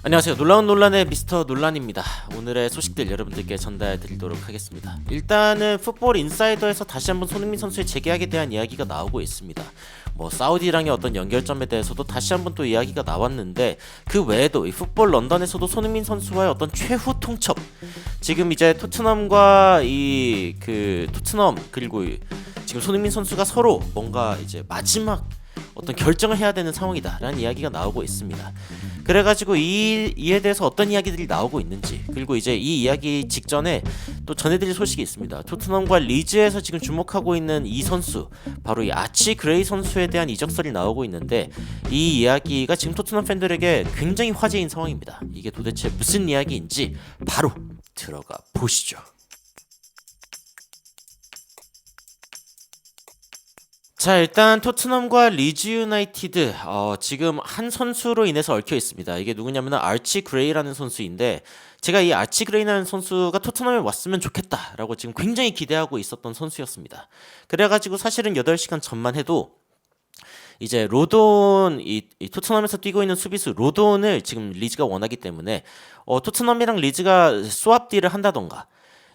안녕하세요. 놀라운 논란의 미스터 논란입니다. 오늘의 소식들 여러분들께 전달 드리도록 하겠습니다. 일단은 풋볼 인사이더에서 다시 한번 손흥민 선수의 재계약에 대한 이야기가 나오고 있습니다. 사우디랑의 어떤 연결점에 대해서도 다시 한번 또 이야기가 나왔는데, 그 외에도 이 풋볼 런던에서도 손흥민 선수와의 어떤 최후 통첩, 지금 이제 토트넘과 토트넘 그리고 지금 손흥민 선수가 서로 뭔가 이제 마지막 어떤 결정을 해야 되는 상황이다라는 이야기가 나오고 있습니다. 그래가지고 이에 대해서 어떤 이야기들이 나오고 있는지, 그리고 이제 이 이야기 직전에 또 전해드릴 소식이 있습니다. 토트넘과 리즈에서 지금 주목하고 있는 이 선수, 바로 이 아치 그레이 선수에 대한 이적설이 나오고 있는데, 이 이야기가 지금 토트넘 팬들에게 굉장히 화제인 상황입니다. 이게 도대체 무슨 이야기인지 바로 들어가 보시죠. 자, 일단 토트넘과 리즈 유나이티드 지금 한 선수로 인해서 얽혀 있습니다. 이게 누구냐면 아치 그레이라는 선수인데, 제가 이 아치 그레이라는 선수가 토트넘에 왔으면 좋겠다라고 지금 굉장히 기대하고 있었던 선수였습니다. 그래가지고 사실은 8시간 전만 해도 이제 로돈, 이 토트넘에서 뛰고 있는 수비수 로돈을 지금 리즈가 원하기 때문에 토트넘이랑 리즈가 스왑 딜을 한다던가,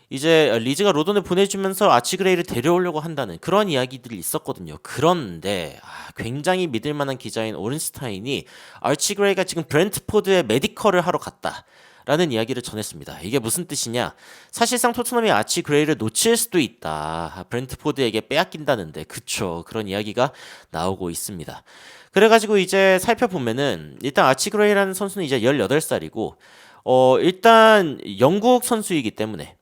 이제 리즈가 로돈을 보내주면서 아치그레이를 데려오려고 한다는 그런 이야기들이 있었거든요. 그런데 굉장히 믿을만한 기자인 오른스타인이 아치그레이가 지금 브렌트포드에 메디컬을 하러 갔다라는 이야기를 전했습니다. 이게 무슨 뜻이냐? 사실상 토트넘이 아치그레이를 놓칠 수도 있다, 브렌트포드에게 빼앗긴다는데, 그쵸, 그런 이야기가 나오고 있습니다. 그래가지고 이제 살펴보면은, 일단 아치그레이라는 선수는 이제 18살이고 일단 영국 선수이기 때문에,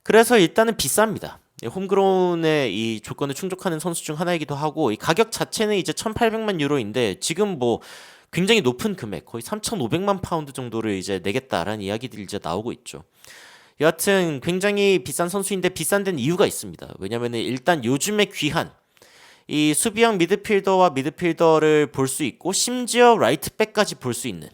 그래서 일단은 비쌉니다. 홈그라운의 이 조건을 충족하는 선수 중 하나이기도 하고, 이 가격 자체는 이제 1,800만 유로인데, 지금 굉장히 높은 금액, 거의 3,500만 파운드 정도를 이제 내겠다라는 이야기들이 이제 나오고 있죠. 여하튼 굉장히 비싼 선수인데, 비싼 데는 이유가 있습니다. 왜냐면은 일단 요즘에 귀한 이 수비형 미드필더와 미드필더를 볼 수 있고, 심지어 라이트백까지 볼 수 있는,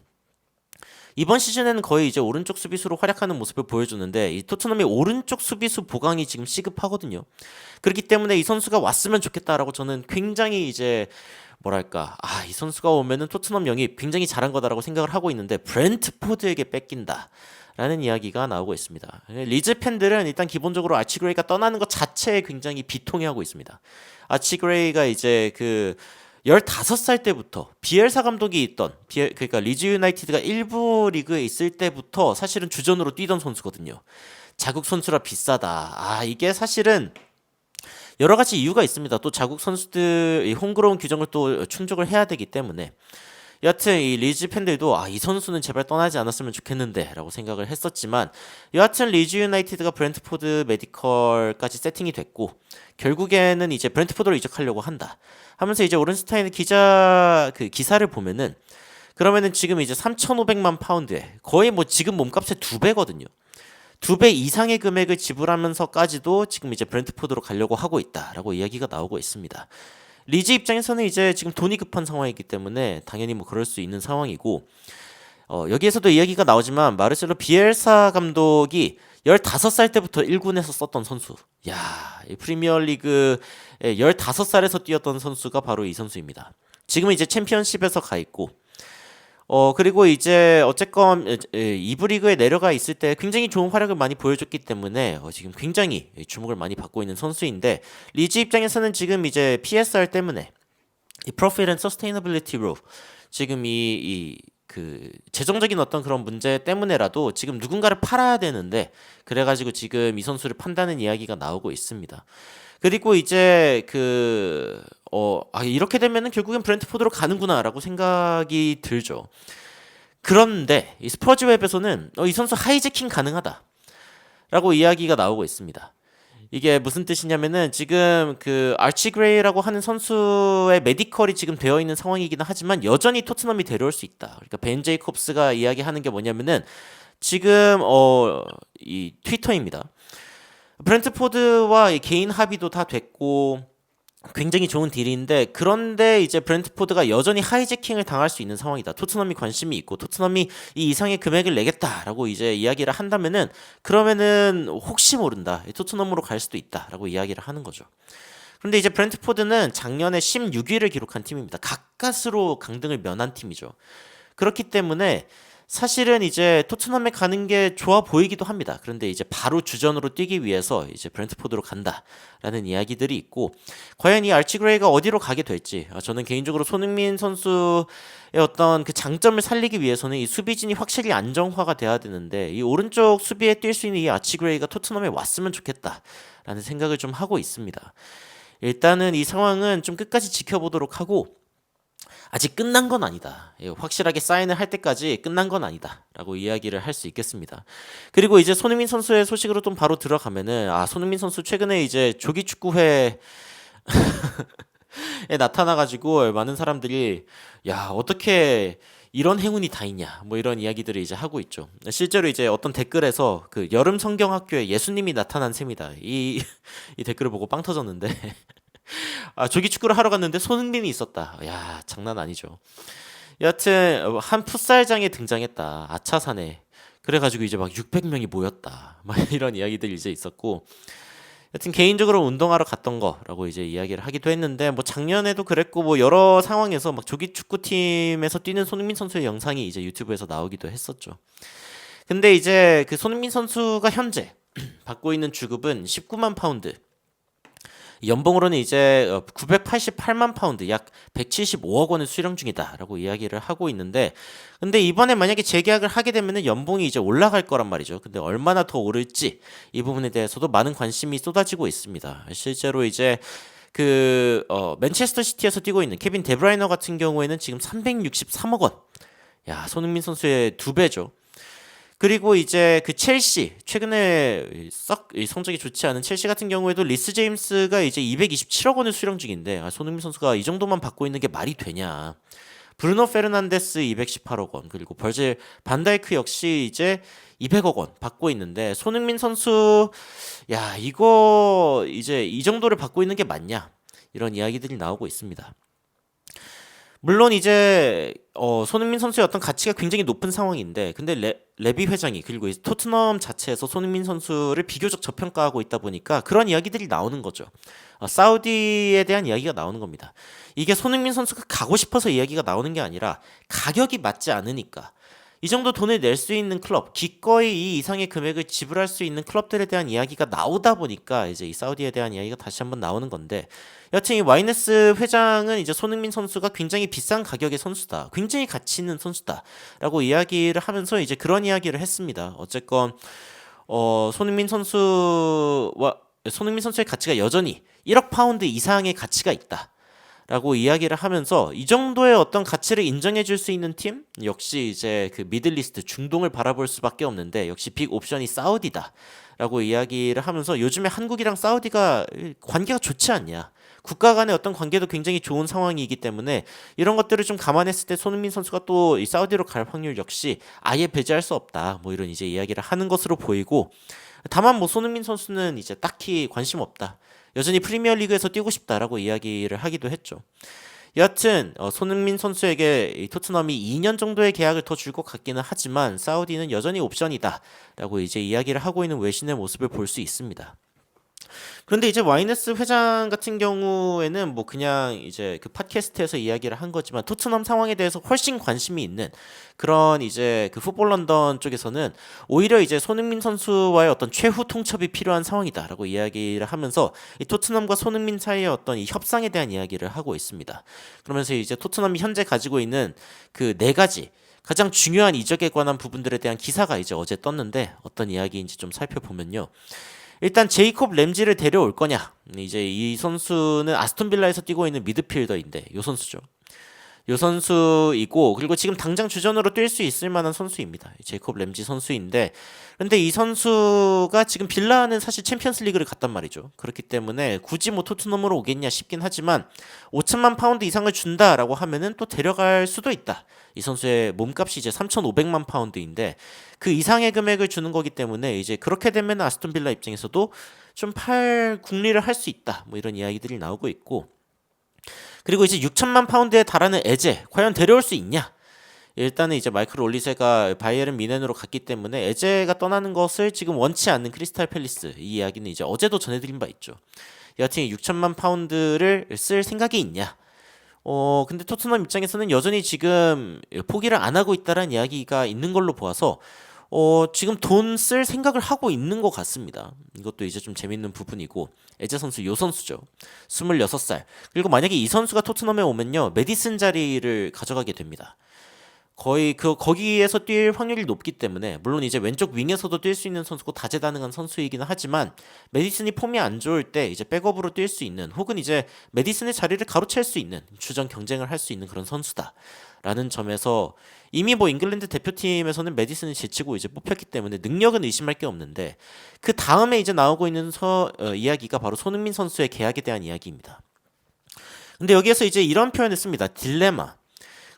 이번 시즌에는 거의 이제 오른쪽 수비수로 활약하는 모습을 보여주는데, 이 토트넘의 오른쪽 수비수 보강이 지금 시급하거든요. 그렇기 때문에 이 선수가 왔으면 좋겠다라고 저는 굉장히 이제 이 선수가 오면은 토트넘 영입 굉장히 잘한 거다라고 생각을 하고 있는데, 브렌트포드에게 뺏긴다 라는 이야기가 나오고 있습니다. 리즈 팬들은 일단 기본적으로 아치그레이가 떠나는 것 자체에 굉장히 비통해하고 있습니다. 아치그레이가 이제 15살 때부터 비엘사 감독이 있던, 그러니까 리즈 유나이티드가 1부 리그에 있을 때부터 사실은 주전으로 뛰던 선수거든요. 자국 선수라 비싸다. 이게 사실은 여러 가지 이유가 있습니다. 또 자국 선수들 이 홈그라운 규정을 또 충족을 해야 되기 때문에, 여하튼 이 리즈 팬들도 이 선수는 제발 떠나지 않았으면 좋겠는데 라고 생각을 했었지만, 여하튼 리즈 유나이티드가 브렌트포드 메디컬까지 세팅이 됐고, 결국에는 이제 브렌트포드로 이적하려고 한다 하면서, 이제 오른스타인 기사를 보면은, 그러면은 지금 이제 3,500만 파운드에 거의 지금 몸값의 2배거든요. 2배 이상의 금액을 지불하면서까지도 지금 이제 브렌트포드로 가려고 하고 있다라고 이야기가 나오고 있습니다. 리즈 입장에서는 이제 지금 돈이 급한 상황이기 때문에 당연히 그럴 수 있는 상황이고, 여기에서도 이야기가 나오지만 마르셀로 비엘사 감독이 15살 때부터 1군에서 썼던 선수, 이 프리미어리그에 15살에서 뛰었던 선수가 바로 이 선수입니다. 지금은 이제 챔피언십에서 가 있고, 그리고 이제 어쨌건 2부 리그에 내려가 있을 때 굉장히 좋은 활약을 많이 보여줬기 때문에 지금 굉장히 주목을 많이 받고 있는 선수인데, 리즈 입장에서는 지금 이제 PSR 때문에, 이 Profit and Sustainability로 지금 재정적인 어떤 그런 문제 때문에라도 지금 누군가를 팔아야 되는데, 그래가지고 지금 이 선수를 판다는 이야기가 나오고 있습니다. 그리고 이제 이렇게 되면은 결국엔 브렌트포드로 가는구나라고 생각이 들죠. 그런데 이 스퍼즈 웹에서는 이 선수 하이제킹 가능하다라고 이야기가 나오고 있습니다. 이게 무슨 뜻이냐면은, 지금 아치 그레이라고 하는 선수의 메디컬이 지금 되어 있는 상황이기는 하지만 여전히 토트넘이 데려올 수 있다. 그러니까 벤 제이콥스가 이야기하는 게 뭐냐면은, 지금 이 트위터입니다. 브렌트포드와 개인 합의도 다 됐고 굉장히 좋은 딜인데, 그런데 이제 브렌트포드가 여전히 하이제킹을 당할 수 있는 상황이다. 토트넘이 관심이 있고 토트넘이 이 이상의 금액을 내겠다라고 이제 이야기를 한다면은, 그러면은 혹시 모른다, 토트넘으로 갈 수도 있다라고 이야기를 하는 거죠. 그런데 이제 브렌트포드는 작년에 16위를 기록한 팀입니다. 가까스로 강등을 면한 팀이죠. 그렇기 때문에 사실은 이제 토트넘에 가는 게 좋아 보이기도 합니다. 그런데 이제 바로 주전으로 뛰기 위해서 이제 브렌트포드로 간다라는 이야기들이 있고, 과연 이 알치 그레이가 어디로 가게 될지, 저는 개인적으로 손흥민 선수의 어떤 그 장점을 살리기 위해서는 이 수비진이 확실히 안정화가 돼야 되는데, 이 오른쪽 수비에 뛸 수 있는 이 알치 그레이가 토트넘에 왔으면 좋겠다라는 생각을 좀 하고 있습니다. 일단은 이 상황은 좀 끝까지 지켜보도록 하고, 아직 끝난 건 아니다. 확실하게 사인을 할 때까지 끝난 건 아니다. 라고 이야기를 할 수 있겠습니다. 그리고 이제 손흥민 선수의 소식으로 좀 바로 들어가면은, 손흥민 선수 최근에 이제 조기축구회에 나타나가지고 많은 사람들이, 야, 어떻게 이런 행운이 다 있냐. 뭐 이런 이야기들을 이제 하고 있죠. 실제로 이제 어떤 댓글에서 그 여름 성경학교에 예수님이 나타난 셈이다. 이 댓글을 보고 빵 터졌는데. 조기 축구를 하러 갔는데 손흥민이 있었다. 야, 장난 아니죠. 여하튼 한 풋살장에 등장했다. 아차산에. 그래가지고 이제 막 600명이 모였다. 막 이런 이야기들이 이제 있었고. 여튼 개인적으로 운동하러 갔던 거라고 이제 이야기를 하기도 했는데, 뭐 작년에도 그랬고, 뭐 여러 상황에서 막 조기 축구팀에서 뛰는 손흥민 선수의 영상이 이제 유튜브에서 나오기도 했었죠. 근데 이제 그 손흥민 선수가 현재 받고 있는 주급은 19만 파운드. 연봉으로는 이제 988만 파운드, 약 175억 원을 수령 중이다라고 이야기를 하고 있는데, 근데 이번에 만약에 재계약을 하게 되면은 연봉이 이제 올라갈 거란 말이죠. 근데 얼마나 더 오를지 이 부분에 대해서도 많은 관심이 쏟아지고 있습니다. 실제로 이제 맨체스터 시티에서 뛰고 있는 케빈 데브라이너 같은 경우에는 지금 363억 원. 야, 손흥민 선수의 2배죠. 그리고 이제 그 첼시, 최근에 썩 성적이 좋지 않은 첼시 같은 경우에도 리스 제임스가 이제 227억 원을 수령 중인데, 손흥민 선수가 이 정도만 받고 있는 게 말이 되냐. 브루노 페르난데스 218억 원, 그리고 버질 반다이크 역시 이제 200억 원 받고 있는데, 손흥민 선수, 야, 이거 이제 이 정도를 받고 있는 게 맞냐. 이런 이야기들이 나오고 있습니다. 물론 이제 손흥민 선수의 어떤 가치가 굉장히 높은 상황인데, 근데 레비 회장이, 그리고 토트넘 자체에서 손흥민 선수를 비교적 저평가하고 있다 보니까 그런 이야기들이 나오는 거죠. 사우디에 대한 이야기가 나오는 겁니다. 이게 손흥민 선수가 가고 싶어서 이야기가 나오는 게 아니라 가격이 맞지 않으니까, 이 정도 돈을 낼 수 있는 클럽, 기꺼이 이 이상의 금액을 지불할 수 있는 클럽들에 대한 이야기가 나오다 보니까 이제 이 사우디에 대한 이야기가 다시 한번 나오는 건데, 여튼 이 와이네스 회장은 이제 손흥민 선수가 굉장히 비싼 가격의 선수다, 굉장히 가치 있는 선수다라고 이야기를 하면서 이제 그런 이야기를 했습니다. 어쨌건 손흥민 선수의 가치가 여전히 1억 파운드 이상의 가치가 있다. 라고 이야기를 하면서 이 정도의 어떤 가치를 인정해 줄 수 있는 팀? 역시 이제 그 미들리스트, 중동을 바라볼 수밖에 없는데, 역시 빅 옵션이 사우디다 라고 이야기를 하면서, 요즘에 한국이랑 사우디가 관계가 좋지 않냐, 국가 간의 어떤 관계도 굉장히 좋은 상황이기 때문에 이런 것들을 좀 감안했을 때 손흥민 선수가 또 이 사우디로 갈 확률 역시 아예 배제할 수 없다, 뭐 이런 이제 이야기를 하는 것으로 보이고, 다만 뭐 손흥민 선수는 이제 딱히 관심 없다, 여전히 프리미어리그에서 뛰고 싶다라고 이야기를 하기도 했죠. 여하튼 손흥민 선수에게 이 토트넘이 2년 정도의 계약을 더 줄 것 같기는 하지만 사우디는 여전히 옵션이다라고 이제 이야기를 하고 있는 외신의 모습을 볼 수 있습니다. 그런데 이제 와이너스 회장 같은 경우에는 뭐 그냥 이제 그 팟캐스트에서 이야기를 한 거지만, 토트넘 상황에 대해서 훨씬 관심이 있는 그런 이제 그 풋볼 런던 쪽에서는 오히려 이제 손흥민 선수와의 어떤 최후 통첩이 필요한 상황이다라고 이야기를 하면서 이 토트넘과 손흥민 사이의 어떤 이 협상에 대한 이야기를 하고 있습니다. 그러면서 이제 토트넘이 현재 가지고 있는 그 4가지 가장 중요한 이적에 관한 부분들에 대한 기사가 이제 어제 떴는데, 어떤 이야기인지 좀 살펴보면요. 일단 제이콥 램지를 데려올 거냐? 이제 이 선수는 아스톤 빌라에서 뛰고 있는 미드필더인데 요 선수죠. 요 선수이고, 그리고 지금 당장 주전으로 뛸 수 있을 만한 선수입니다. 제이콥 램지 선수인데, 근데 이 선수가 지금 빌라는 사실 챔피언스 리그를 갔단 말이죠. 그렇기 때문에 굳이 뭐 토트넘으로 오겠냐 싶긴 하지만 5천만 파운드 이상을 준다라고 하면은 또 데려갈 수도 있다. 이 선수의 몸값이 이제 3,500만 파운드인데 그 이상의 금액을 주는 거기 때문에 이제 그렇게 되면 아스톤 빌라 입장에서도 좀 국리를 할 수 있다, 뭐 이런 이야기들이 나오고 있고, 그리고 이제 6천만 파운드에 달하는 에제 과연 데려올 수 있냐? 일단은 이제 마이클 올리세가 바이에른 미넨으로 갔기 때문에 에제가 떠나는 것을 지금 원치 않는 크리스탈 팰리스, 이 이야기는 이제 어제도 전해드린 바 있죠. 여하튼 6천만 파운드를 쓸 생각이 있냐? 근데 토트넘 입장에서는 여전히 지금 포기를 안 하고 있다라는 이야기가 있는 걸로 보아서 지금 돈 쓸 생각을 하고 있는 것 같습니다. 이것도 이제 좀 재밌는 부분이고 에제 선수 요 선수죠. 26살. 그리고 만약에 이 선수가 토트넘에 오면요. 메디슨 자리를 가져가게 됩니다. 거의 거기에서 뛸 확률이 높기 때문에 물론 이제 왼쪽 윙에서도 뛸 수 있는 선수고 다재다능한 선수이기는 하지만 메디슨이 폼이 안 좋을 때 이제 백업으로 뛸 수 있는 혹은 이제 메디슨의 자리를 가로챌 수 있는 주전 경쟁을 할 수 있는 그런 선수다라는 점에서 이미 뭐 잉글랜드 대표팀에서는 메디슨을 제치고 이제 뽑혔기 때문에 능력은 의심할 게 없는데 그 다음에 이제 나오고 있는 이야기가 바로 손흥민 선수의 계약에 대한 이야기입니다. 근데 여기에서 이제 이런 표현을 씁니다. 딜레마.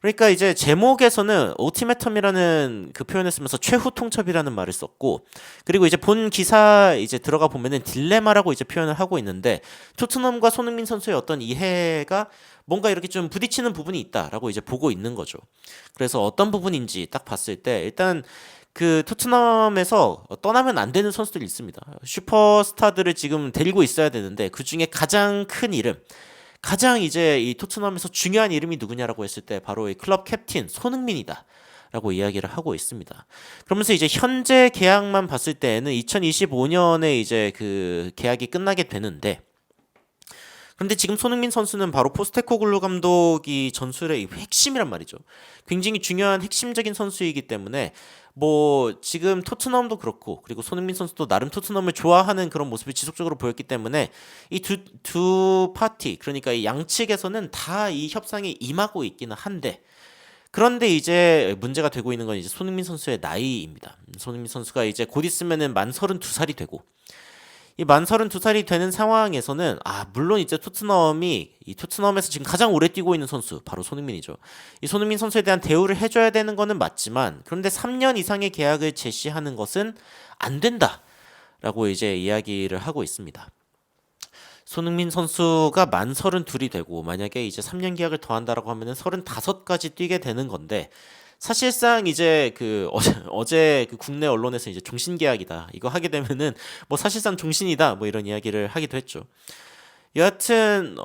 그러니까 이제 제목에서는 ultimatum이라는 그 표현을 쓰면서 최후 통첩이라는 말을 썼고 그리고 이제 본 기사 이제 들어가 보면은 딜레마라고 이제 표현을 하고 있는데 토트넘과 손흥민 선수의 어떤 이해가 뭔가 이렇게 좀 부딪히는 부분이 있다라고 이제 보고 있는 거죠. 그래서 어떤 부분인지 딱 봤을 때 일단 그 토트넘에서 떠나면 안 되는 선수들이 있습니다. 슈퍼스타들을 지금 데리고 있어야 되는데 그 중에 가장 큰 이름 가장 이제 이 토트넘에서 중요한 이름이 누구냐라고 했을 때 바로 이 클럽 캡틴 손흥민이다. 라고 이야기를 하고 있습니다. 그러면서 이제 현재 계약만 봤을 때에는 2025년에 이제 그 계약이 끝나게 되는데 그런데 지금 손흥민 선수는 바로 포스테코글루 감독이 전술의 핵심이란 말이죠. 굉장히 중요한 핵심적인 선수이기 때문에 뭐 지금 토트넘도 그렇고 그리고 손흥민 선수도 나름 토트넘을 좋아하는 그런 모습을 지속적으로 보였기 때문에 이 두 파티 그러니까 이 양측에서는 다 이 협상에 임하고 있기는 한데 그런데 이제 문제가 되고 있는 건 이제 손흥민 선수의 나이입니다. 손흥민 선수가 이제 곧 있으면은 만 32살이 되고 이 만 32살이 되는 상황에서는 물론 이제 이 토트넘에서 지금 가장 오래 뛰고 있는 선수 바로 손흥민이죠. 이 손흥민 선수에 대한 대우를 해줘야 되는 거는 맞지만 그런데 3년 이상의 계약을 제시하는 것은 안 된다라고 이제 이야기를 하고 있습니다. 손흥민 선수가 만 32이 되고 만약에 이제 3년 계약을 더한다라고 하면은 35까지 뛰게 되는 건데 사실상 이제 그 어제 그 국내 언론에서 이제 종신 계약이다. 이거 하게 되면은 뭐 사실상 종신이다. 뭐 이런 이야기를 하기도 했죠. 여하튼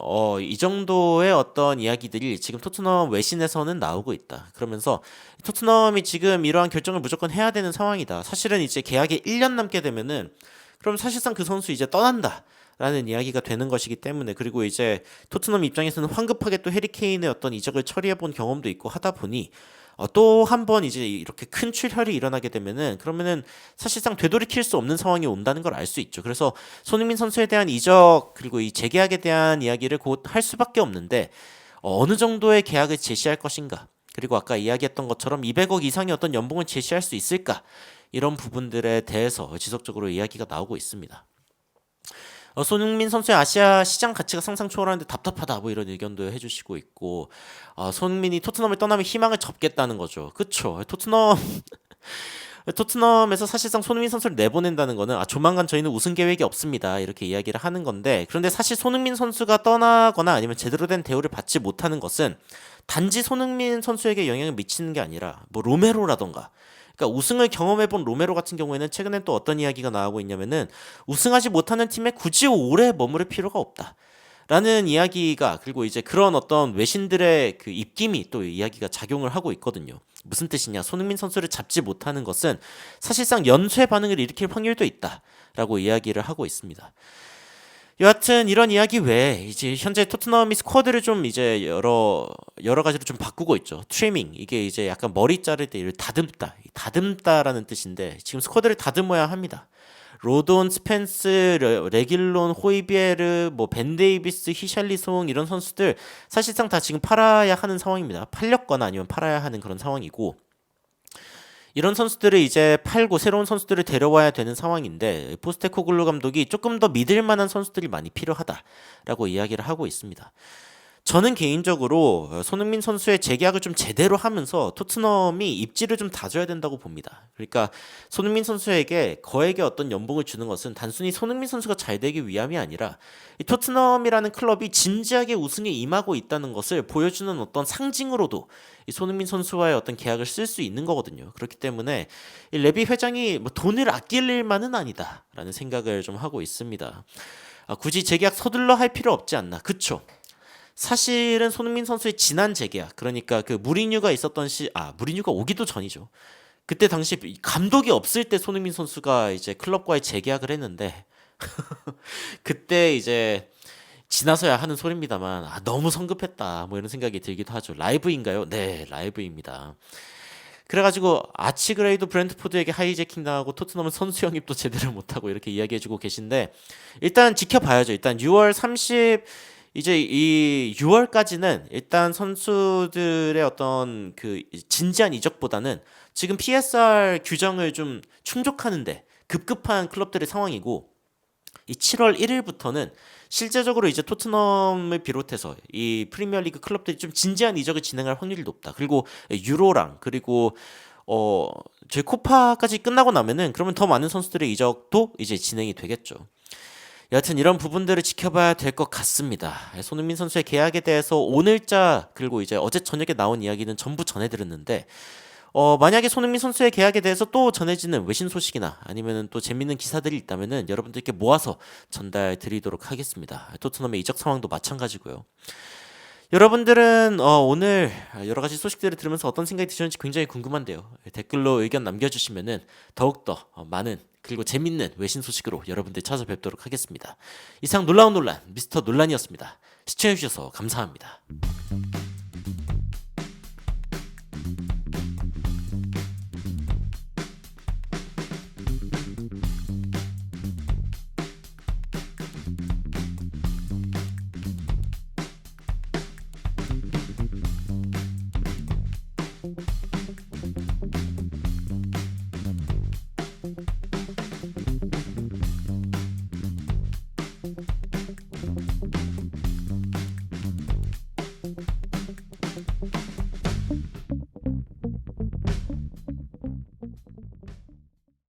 이 정도의 어떤 이야기들이 지금 토트넘 외신에서는 나오고 있다. 그러면서 토트넘이 지금 이러한 결정을 무조건 해야 되는 상황이다. 사실은 이제 계약이 1년 남게 되면은 그럼 사실상 그 선수 이제 떠난다. 라는 이야기가 되는 것이기 때문에 그리고 이제 토트넘 입장에서는 황급하게 또 해리 케인의 어떤 이적을 처리해 본 경험도 있고 하다 보니 또 한 번 이제 이렇게 큰 출혈이 일어나게 되면은 그러면은 사실상 되돌이킬 수 없는 상황이 온다는 걸 알 수 있죠. 그래서 손흥민 선수에 대한 이적 그리고 이 재계약에 대한 이야기를 곧 할 수밖에 없는데 어느 정도의 계약을 제시할 것인가 그리고 아까 이야기했던 것처럼 200억 이상의 어떤 연봉을 제시할 수 있을까 이런 부분들에 대해서 지속적으로 이야기가 나오고 있습니다. 손흥민 선수의 아시아 시장 가치가 상상 초월하는데 답답하다 뭐 이런 의견도 해주시고 있고 손흥민이 토트넘을 떠나면 희망을 접겠다는 거죠. 그쵸? 토트넘에서 사실상 손흥민 선수를 내보낸다는 거는 조만간 저희는 우승 계획이 없습니다 이렇게 이야기를 하는 건데 그런데 사실 손흥민 선수가 떠나거나 아니면 제대로 된 대우를 받지 못하는 것은 단지 손흥민 선수에게 영향을 미치는 게 아니라 뭐 로메로라던가 그러니까 우승을 경험해본 로메로 같은 경우에는 최근엔 또 어떤 이야기가 나오고 있냐면은 우승하지 못하는 팀에 굳이 오래 머무를 필요가 없다. 라는 이야기가 그리고 이제 그런 어떤 외신들의 그 입김이 또 이야기가 작용을 하고 있거든요. 무슨 뜻이냐? 손흥민 선수를 잡지 못하는 것은 사실상 연쇄 반응을 일으킬 확률도 있다라고 이야기를 하고 있습니다. 여하튼 이런 이야기 외에 이제 현재 토트넘이 스쿼드를 좀 이제 여러 가지로 좀 바꾸고 있죠. 트리밍 이게 이제 약간 머리 자를 때 이를 다듬다라는 뜻인데 지금 스쿼드를 다듬어야 합니다. 로돈, 스펜스, 레길론, 호이비에르, 뭐 벤데이비스, 히샬리송 이런 선수들 사실상 다 지금 팔아야 하는 상황입니다. 팔렸거나 아니면 팔아야 하는 그런 상황이고 이런 선수들을 이제 팔고 새로운 선수들을 데려와야 되는 상황인데 포스테코글루 감독이 조금 더 믿을 만한 선수들이 많이 필요하다라고 이야기를 하고 있습니다. 저는 개인적으로 손흥민 선수의 재계약을 좀 제대로 하면서 토트넘이 입지를 좀 다져야 된다고 봅니다. 그러니까 손흥민 선수에게 거액의 어떤 연봉을 주는 것은 단순히 손흥민 선수가 잘 되기 위함이 아니라 이 토트넘이라는 클럽이 진지하게 우승에 임하고 있다는 것을 보여주는 어떤 상징으로도 이 손흥민 선수와의 어떤 계약을 쓸 수 있는 거거든요. 그렇기 때문에 이 레비 회장이 뭐 돈을 아낄 일만은 아니다라는 생각을 좀 하고 있습니다. 굳이 재계약 서둘러 할 필요 없지 않나. 그쵸? 사실은 손흥민 선수의 지난 재계약, 그러니까 그 무리뉴가 있었던 무리뉴가 오기도 전이죠. 그때 당시 감독이 없을 때 손흥민 선수가 이제 클럽과의 재계약을 했는데 그때 이제 지나서야 하는 소리입니다만 너무 성급했다 뭐 이런 생각이 들기도 하죠. 라이브인가요? 네, 라이브입니다. 그래가지고 아치그레이도 브랜트포드에게 하이제킹 당하고 토트넘은 선수 영입도 제대로 못하고 이렇게 이야기해주고 계신데 일단 지켜봐야죠. 일단 6월 30 이제 이 6월까지는 일단 선수들의 어떤 그 진지한 이적보다는 지금 PSR 규정을 좀 충족하는데 급급한 클럽들의 상황이고 이 7월 1일부터는 실제적으로 이제 토트넘을 비롯해서 이 프리미어리그 클럽들이 좀 진지한 이적을 진행할 확률이 높다. 그리고 유로랑 그리고 저희 코파까지 끝나고 나면은 그러면 더 많은 선수들의 이적도 이제 진행이 되겠죠. 여하튼 이런 부분들을 지켜봐야 될 것 같습니다. 손흥민 선수의 계약에 대해서 오늘자 그리고 이제 어제 저녁에 나온 이야기는 전부 전해드렸는데 만약에 손흥민 선수의 계약에 대해서 또 전해지는 외신 소식이나 아니면은 또 재밌는 기사들이 있다면은 여러분들께 모아서 전달 드리도록 하겠습니다. 토트넘의 이적 상황도 마찬가지고요. 여러분들은 오늘 여러 가지 소식들을 들으면서 어떤 생각이 드셨는지 굉장히 궁금한데요. 댓글로 의견 남겨주시면은 더욱더 많은 그리고 재밌는 외신 소식으로 여러분들 찾아뵙도록 하겠습니다. 이상 놀라운 논란 미스터 논란이었습니다. 시청해주셔서 감사합니다.